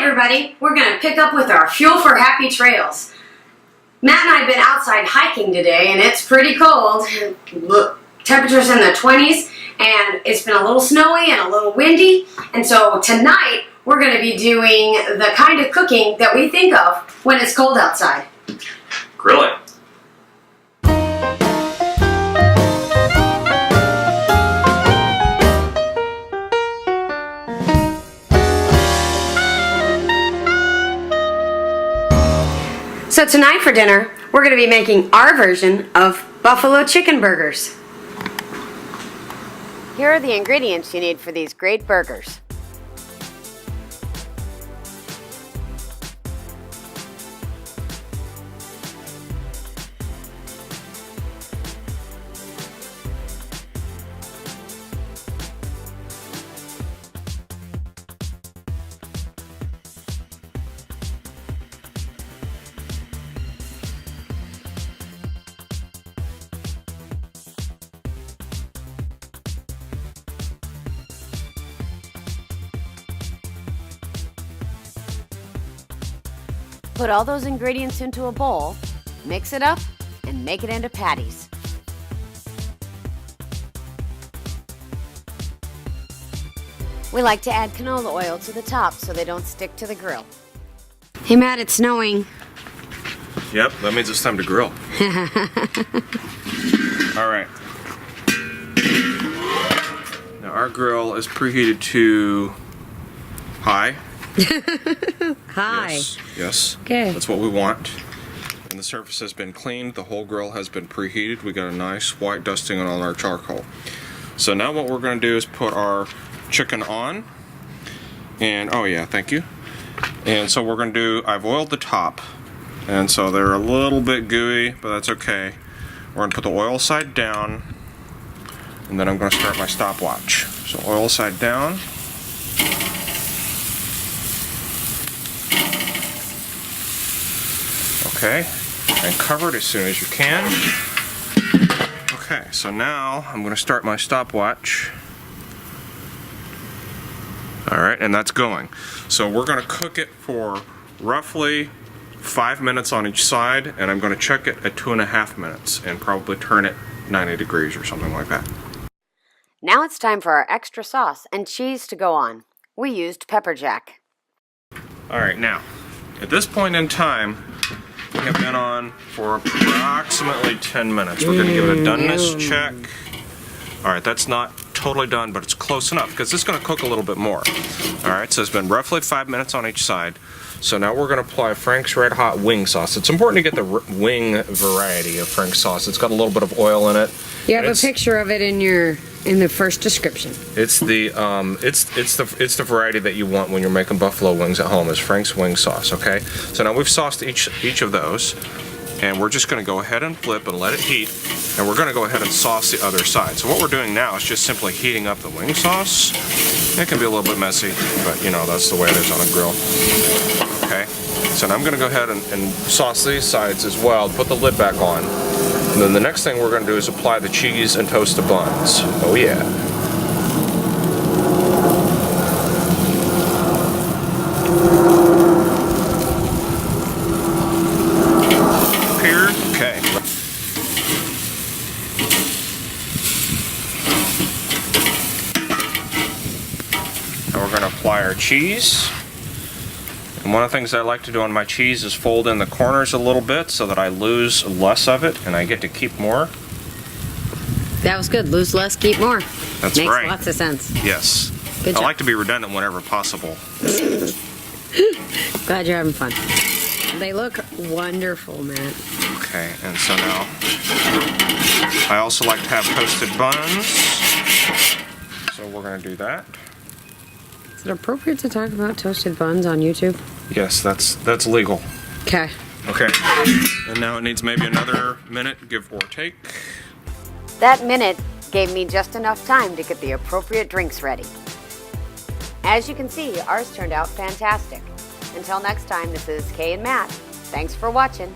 everybody, we're going to pick up with our Fuel for Happy Trails. Matt and I have been outside hiking today and it's pretty cold. Look, temperatures in the 20s and it's been a little snowy and a little windy. And so tonight we're going to be doing the kind of cooking that we think of when it's cold outside. Grilling. So tonight for dinner, we're going to be making our version of buffalo chicken burgers. Here are the ingredients you need for these great burgers. Put all those ingredients into a bowl, mix it up, and make it into patties. We like to add canola oil to the top so they don't stick to the grill. Hey Matt, it's snowing. Yep, that means it's time to grill. Alright. Now our grill is preheated to high. Hi. Yes. Okay. That's what we want. And the surface has been cleaned. The whole grill has been preheated. We got a nice white dusting on our charcoal. So now what we're going to do is put our chicken on. And, oh yeah, thank you. And so we're going to do, I've oiled the top. And so they're a little bit gooey, but that's okay. We're going to put the oil side down. And then I'm going to start my stopwatch. So oil side down. Okay, and cover it as soon as you can. Okay, so now I'm going to start my stopwatch. Alright, and that's going. So we're going to cook it for roughly 5 minutes on each side, and I'm going to check it at 2.5 minutes and probably turn it 90 degrees or something like that. Now it's time for our extra sauce and cheese to go on. We used pepper jack. Alright, now, at this point in time, we have been on for approximately 10 minutes. We're going to give it a doneness check. Alright, that's not totally done, but it's close enough because it's going to cook a little bit more. Alright, so it's been roughly 5 minutes on each side. So now we're going to apply Frank's Red Hot wing sauce. It's important to get the wing variety of Frank's sauce. It's got a little bit of oil in it. You have a picture of it in the first description. It's the it's the variety that you want when you're making buffalo wings at home. Is Frank's wing sauce, okay? So now we've sauced each of those, and we're just going to go ahead and flip and let it heat, and we're going to go ahead and sauce the other side. So what we're doing now is just simply heating up the wing sauce. It can be a little bit messy, but you know that's the way it is on a grill. Okay. So now I'm going to go ahead and sauce these sides as well. Put the lid back on. And then the next thing we're going to do is apply the cheese and toast the buns. Oh yeah. Here, okay. Now we're going to apply our cheese. And one of the things I like to do on my cheese is fold in the corners a little bit so that I lose less of it and I get to keep more. That was good. Lose less, keep more. That's right. right. Makes lots of sense. Yes. Good job. I like to be redundant whenever possible. Glad you're having fun. They look wonderful, man. Okay, and so now I also like to have toasted buns. So we're going to do that. Is it appropriate to talk about toasted buns on YouTube? Yes, that's legal. Okay. Okay. And now it needs maybe another minute, give or take. That minute gave me just enough time to get the appropriate drinks ready. As you can see, ours turned out fantastic. Until next time, this is Kay and Matt. Thanks for watching.